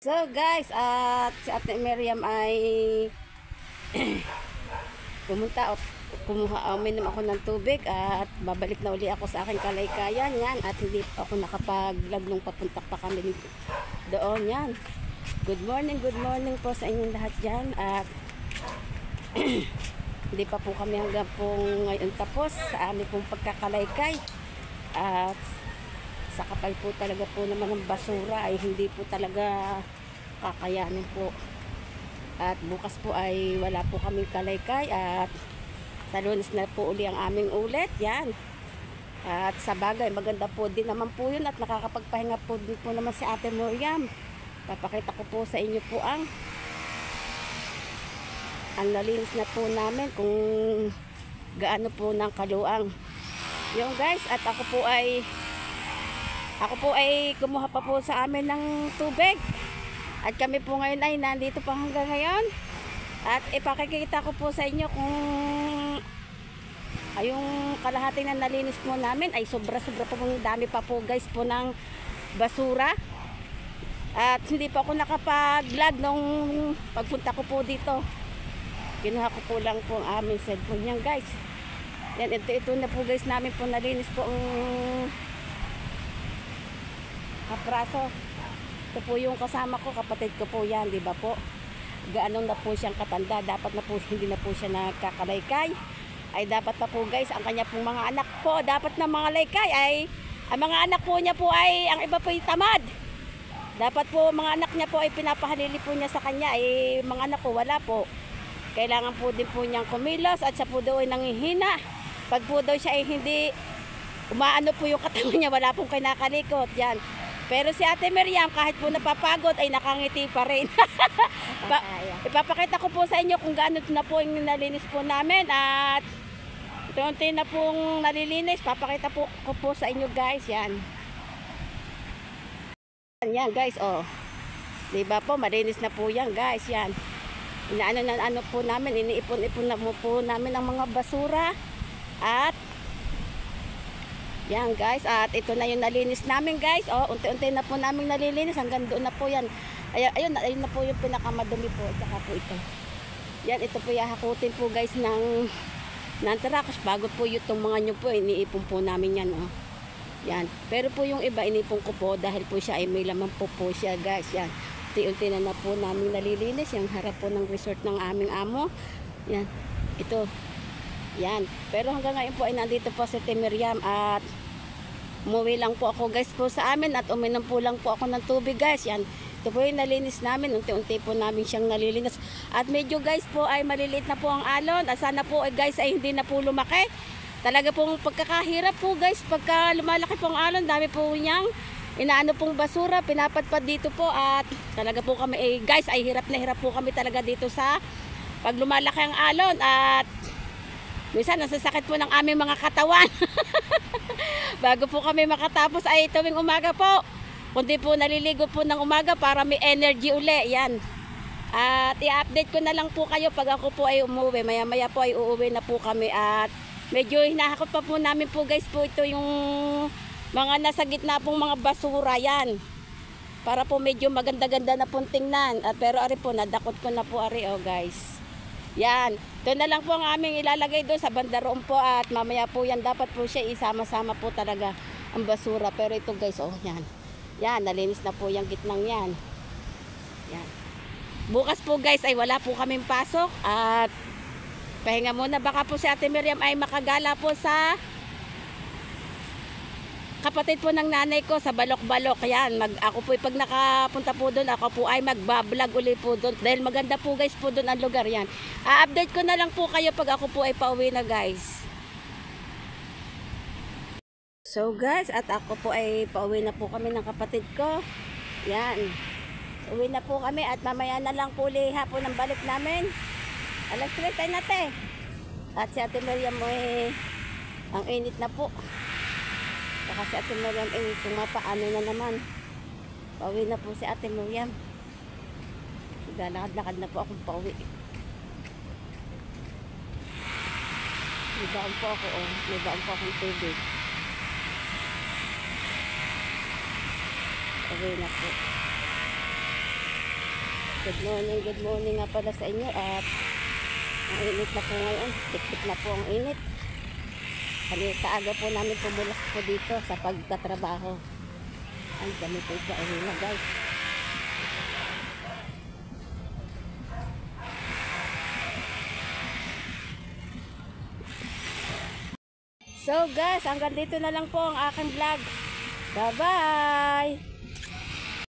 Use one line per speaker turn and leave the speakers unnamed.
So guys, at si Ate Miriam ay pumunta at uminom ako ng tubig at babalik na uli ako sa aking kalaykayan yan at hindi ako nakapag-vlog nung papunta pa kami doon yan. Good morning po sa inyong lahat dyan at hindi pa po kami hanggang pong ngayon tapos sa aming pong pagkakalaykay at sa kapal po talaga po naman ng basura ay hindi po talaga kakayanin po. At bukas po ay wala po kaming kalaykay at sa Lunes na po uli ang aming ulit. Yan. At sa bagay, maganda po din naman po yun at nakakapagpahinga po din po naman si Ate Miriam. Papakita ko po sa inyo po ang nalinis na po namin kung gaano po ng kaluang. Yung guys, at ako po ay kumuha pa po sa amin ng tubig. At kami po ngayon ay nandito pa hanggang ngayon. At ipakikita ko po sa inyo kung yung kalahati na nalinis po namin ay sobra-sobra po, dami pa po guys po ng basura. At hindi pa ako nakapag-vlog nung pagpunta ko po dito. Kinuha ko po lang po ang aming cellphone yan guys. Yan, ito na po guys namin po nalinis po ang kapraso. Ito po yung kasama ko, kapatid ko po yan, di ba po? Gaano na po siyang katanda, dapat na po hindi na po siya nakakalaykay. Ay dapat pa po guys, ang kanya pong mga anak po, dapat na mga laykay ay, ang mga anak po niya po ay, ang iba po yung tamad. Dapat po mga anak niya po ay pinapahalili po niya sa kanya, ay mga anak po wala po. Kailangan po din po niyang kumilos at siya po daw ay nangihina. Pag po daw siya ay hindi umaano po yung katawan niya, wala pong kinakalikot. Yan. Pero si Ate Miriam, kahit po napapagod, ay nakangiti pa rin. Ipapakita ko po sa inyo kung gaano na po yung nalinis po namin. At ito na pong nalilinis. Papakita po ko po sa inyo guys. Yan. Yan guys, oh. Diba po, malinis na po yan guys. Yan. Inaano po namin, iniipon-ipon na po namin ang mga basura. At yan guys, at ito na yung nalinis namin guys. Oh, unti-unti na po namin nalilinis hanggang doon na po yan. Ayun na po yung pinakamadumi po. Tsaka po ito. Yan, ito po yahakutin po guys ng trash. Bago po itong mga nyo po, iniipon po namin yan. Oh. Yan. Pero po yung iba, inipon ko po dahil po siya ay may laman po siya guys. Yan. Unti-unti na po namin nalilinis. Yung harap po ng resort ng aming amo. Yan. Ito. Yan. Pero hanggang ngayon po ay nandito po si Ate Miriam at umuwi lang po ako guys po sa amin at uminom po lang po ako ng tubig guys. Yan. Ito po yung nalinis namin. Unti-unti po namin siyang nalilinis. At medyo guys po ay maliliit na po ang alon. At sana po ay guys ay hindi na po lumaki. Talaga pong pagkakahirap po guys. Pagka lumalaki po ang alon, dami po niyang inaano pong basura. Pinapadpad dito po. At talaga po kami guys ay hirap na hirap po kami talaga dito sa pag lumalaki ang alon. At minsan nasasakit po ng aming mga katawan. Bago po kami makatapos ay tuwing umaga po. Kundi po naliligo po ng umaga para may energy uli. Yan. At i-update ko na lang po kayo pag ako po ay umuwi. Maya maya po ay uuwi na po kami. At medyo hinahakot pa po namin po guys po ito yung mga nasa gitna pong mga basura. Yan. Para po medyo maganda-ganda na pong tingnan. At pero ari po nadakot ko na po ari oh guys. Yan. Ito na lang po ang aming ilalagay doon sa bandaroon po at mamaya po yan dapat po siya isama-sama po talaga ang basura. Pero ito guys, oh yan. Yan, nalinis na po yung gitnang yan. Yan. Bukas po guys ay wala po kaming pasok at pahinga muna. Baka po si Ate Miriam ay makagala po sa kapatid po ng nanay ko sa Balok-Balok. Yan, ako po pag nakapunta po doon, ako po ay magbablog uli po doon. Dahil maganda po guys po doon ang lugar yan. A-update ko na lang po kayo pag ako po ay pauwi na guys. So guys, at ako po ay pauwi na po kami ng kapatid ko. Yan. Uwi na po kami at mamaya na lang po uli hapon ang balik namin. Alas 3 tayo natin. At si Ate Miriam mo ang init na po. Kasi Ate Miriam tumapaano na naman. Pauwi na po si Ate Miriam. Lalakad-lakad na po akong pauwi. May baon po ako oh. May baon po akong tubig. Pauwi na po. Good morning nga pala sa inyo at ang init na po ngayon. Tik-tik na po ang init. Kaaga po namin pumulas po dito sa pagtatrabaho. Ang dami po ito na guys. So guys, hanggang dito na lang po ang aking vlog. Bye-bye!